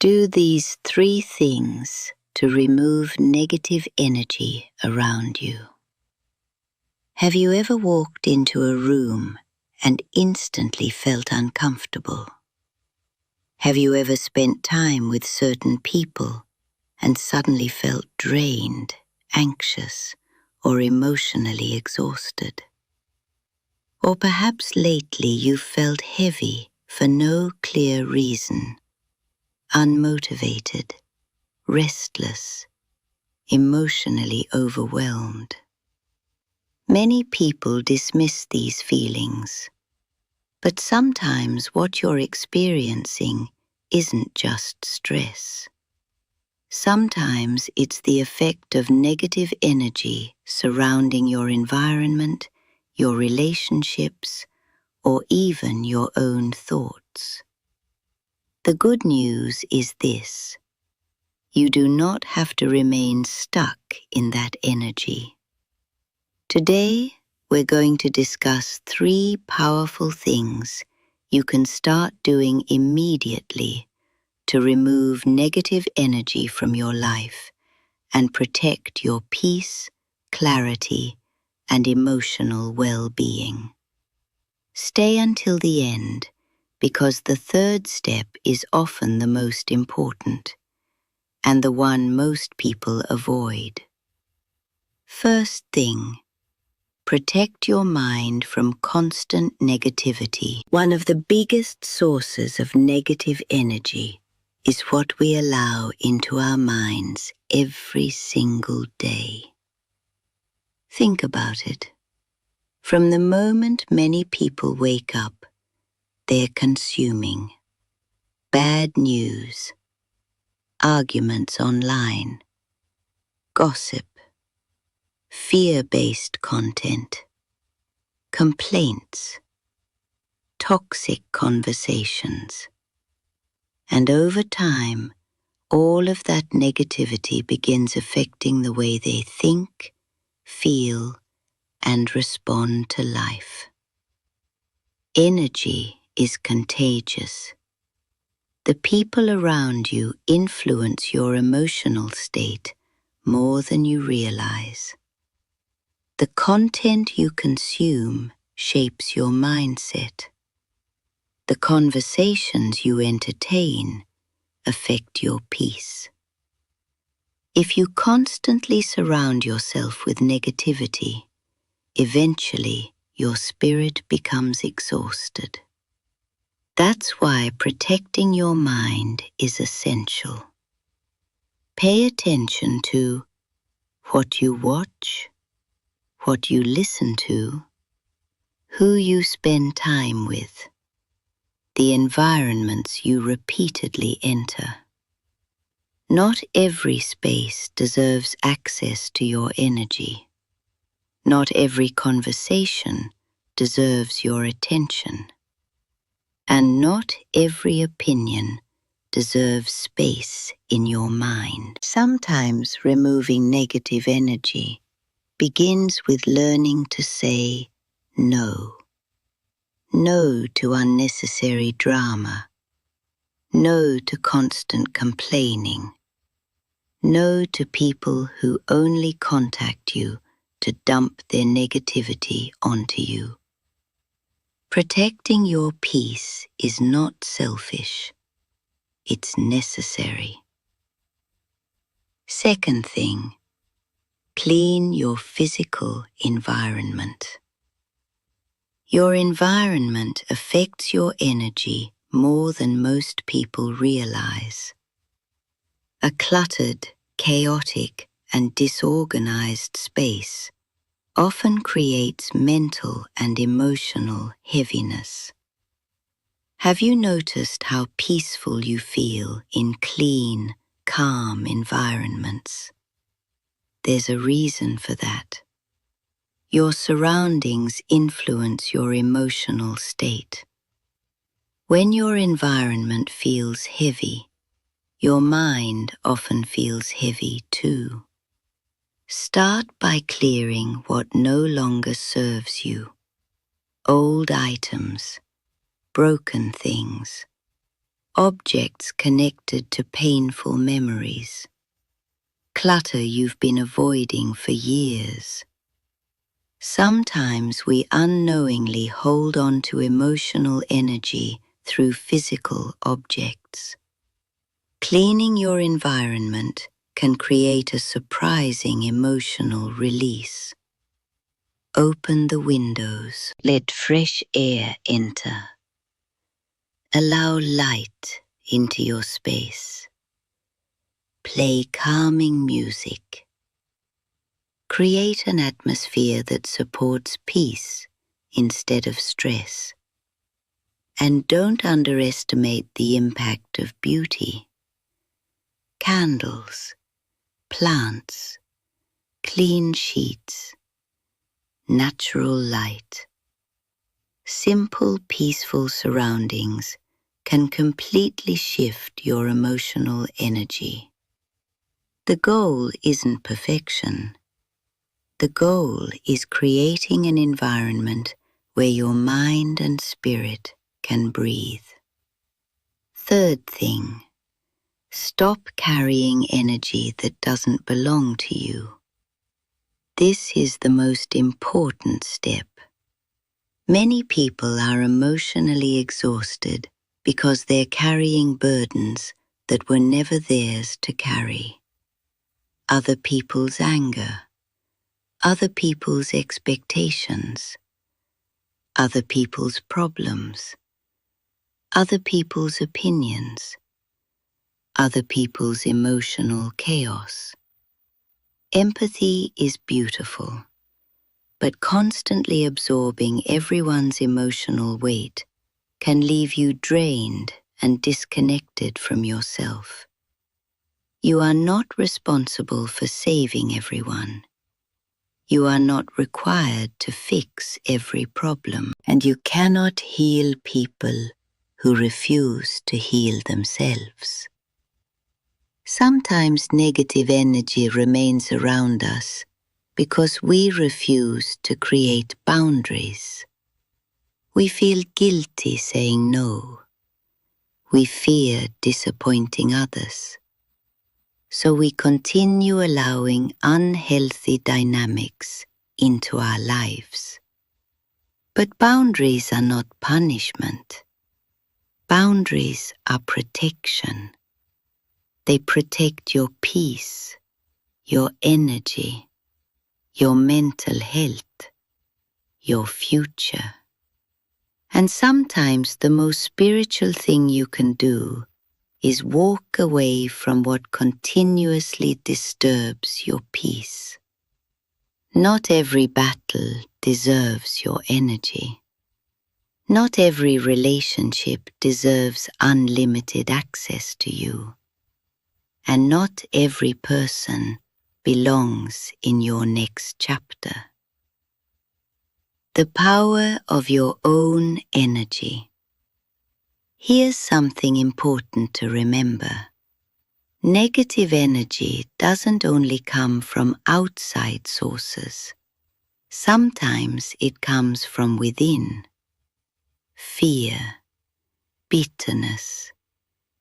Do these 3 things to remove negative energy around you. Have you ever walked into a room and instantly felt uncomfortable? Have you ever spent time with certain people and suddenly felt drained, anxious, or emotionally exhausted? Or perhaps lately you felt heavy for no clear reason, unmotivated, restless, emotionally overwhelmed. Many people dismiss these feelings, but sometimes what you're experiencing isn't just stress. Sometimes it's the effect of negative energy surrounding your environment, your relationships, or even your own thoughts. The good news is this: you do not have to remain stuck in that energy. Today, we're going to discuss 3 powerful things you can start doing immediately to remove negative energy from your life and protect your peace, clarity, and emotional well-being. Stay until the end, because the 3rd step is often the most important and the one most people avoid. First thing, protect your mind from constant negativity. One of the biggest sources of negative energy is what we allow into our minds every single day. Think about it. From the moment many people wake up, they're consuming bad news, arguments online, gossip, fear-based content, complaints, toxic conversations. And over time, all of that negativity begins affecting the way they think, feel, and respond to life. Energy is contagious. The people around you influence your emotional state more than you realize. The content you consume shapes your mindset. The conversations you entertain affect your peace. If you constantly surround yourself with negativity, eventually your spirit becomes exhausted. That's why protecting your mind is essential. Pay attention to what you watch, what you listen to, who you spend time with, the environments you repeatedly enter. Not every space deserves access to your energy. Not every conversation deserves your attention. And not every opinion deserves space in your mind. Sometimes removing negative energy begins with learning to say no. No to unnecessary drama. No to constant complaining. No to people who only contact you to dump their negativity onto you. Protecting your peace is not selfish. It's necessary. Second thing, clean your physical environment. Your environment affects your energy more than most people realize. A cluttered, chaotic, and disorganized space often creates mental and emotional heaviness. Have you noticed how peaceful you feel in clean, calm environments? There's a reason for that. Your surroundings influence your emotional state. When your environment feels heavy, your mind often feels heavy too. Start by clearing what no longer serves you. Old items, broken things, objects connected to painful memories, clutter you've been avoiding for years. Sometimes we unknowingly hold on to emotional energy through physical objects. Cleaning your environment can create a surprising emotional release. Open the windows, let fresh air enter. Allow light into your space. Play calming music. Create an atmosphere that supports peace instead of stress. And don't underestimate the impact of beauty. Candles, plants, clean sheets, natural light. Simple, peaceful surroundings can completely shift your emotional energy. The goal isn't perfection. The goal is creating an environment where your mind and spirit can breathe. Third thing, stop carrying energy that doesn't belong to you. This is the most important step. Many people are emotionally exhausted because they're carrying burdens that were never theirs to carry. Other people's anger, other people's expectations, other people's problems, other people's opinions, other people's emotional chaos. Empathy is beautiful, but constantly absorbing everyone's emotional weight can leave you drained and disconnected from yourself. You are not responsible for saving everyone. You are not required to fix every problem, and you cannot heal people who refuse to heal themselves. Sometimes negative energy remains around us because we refuse to create boundaries. We feel guilty saying no. We fear disappointing others. So we continue allowing unhealthy dynamics into our lives. But boundaries are not punishment. Boundaries are protection. They protect your peace, your energy, your mental health, your future. And sometimes the most spiritual thing you can do is walk away from what continuously disturbs your peace. Not every battle deserves your energy. Not every relationship deserves unlimited access to you. And not every person belongs in your next chapter. The power of your own energy. Here's something important to remember. Negative energy doesn't only come from outside sources. Sometimes it comes from within. Fear, bitterness,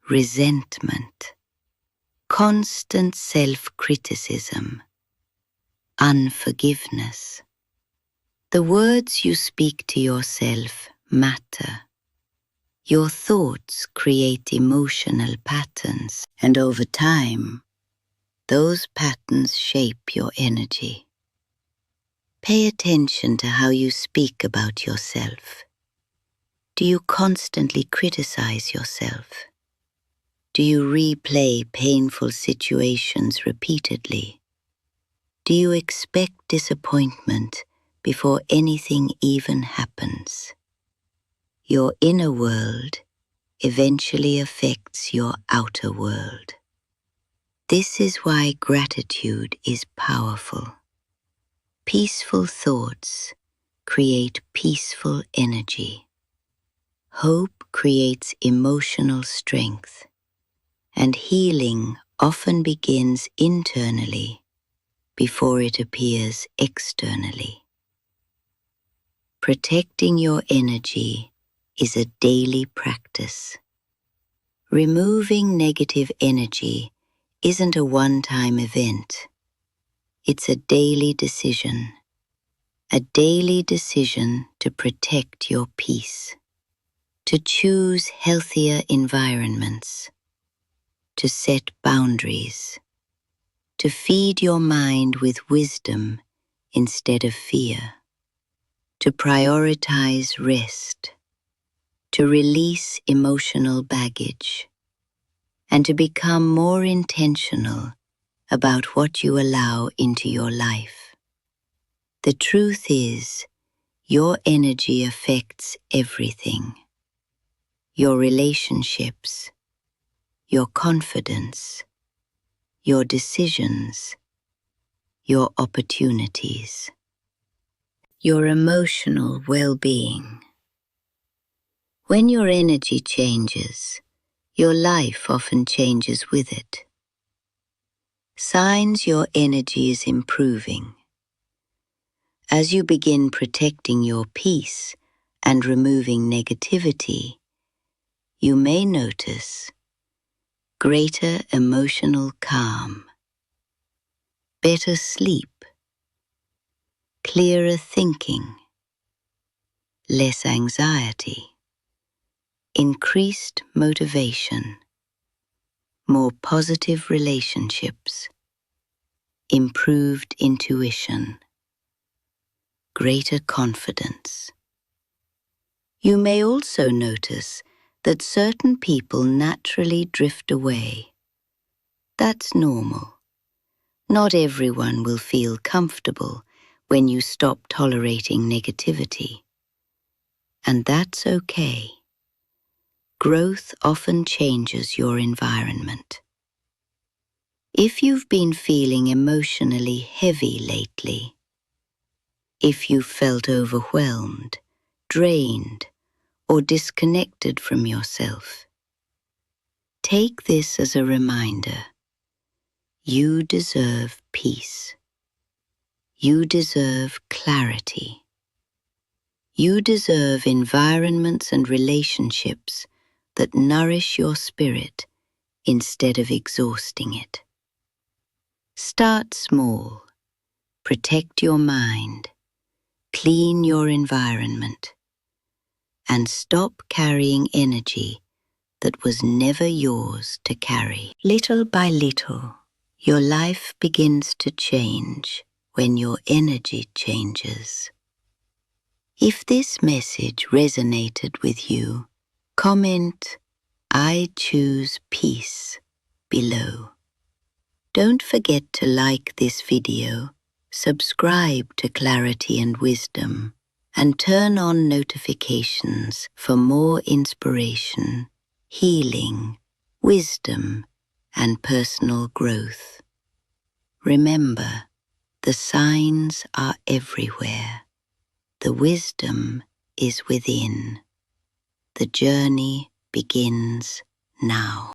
resentment, constant self-criticism, unforgiveness. The words you speak to yourself matter. Your thoughts create emotional patterns, and over time, those patterns shape your energy. Pay attention to how you speak about yourself. Do you constantly criticize yourself? Do you replay painful situations repeatedly? Do you expect disappointment before anything even happens? Your inner world eventually affects your outer world. This is why gratitude is powerful. Peaceful thoughts create peaceful energy. Hope creates emotional strength, and healing often begins internally before it appears externally. Protecting your energy is a daily practice. Removing negative energy isn't a one-time event. It's a daily decision. A daily decision to protect your peace, to choose healthier environments, to set boundaries, to feed your mind with wisdom instead of fear, to prioritize rest, to release emotional baggage, and to become more intentional about what you allow into your life. The truth is, your energy affects everything. Your relationships, your confidence, your decisions, your opportunities, your emotional well-being. When your energy changes, your life often changes with it. Signs your energy is improving. As you begin protecting your peace and removing negativity, you may notice greater emotional calm, better sleep, clearer thinking, less anxiety, increased motivation, more positive relationships, improved intuition, greater confidence. You may also notice that certain people naturally drift away. That's normal. Not everyone will feel comfortable when you stop tolerating negativity. And that's okay. Growth often changes your environment. If you've been feeling emotionally heavy lately, if you've felt overwhelmed, drained, or disconnected from yourself, take this as a reminder. You deserve peace. You deserve clarity. You deserve environments and relationships that nourish your spirit instead of exhausting it. Start small. Protect your mind. Clean your environment. And stop carrying energy that was never yours to carry. Little by little, your life begins to change when your energy changes. If this message resonated with you, comment, "I choose peace," below. Don't forget to like this video, subscribe to Clarity and Wisdom, and turn on notifications for more inspiration, healing, wisdom, and personal growth. Remember, the signs are everywhere. The wisdom is within. The journey begins now.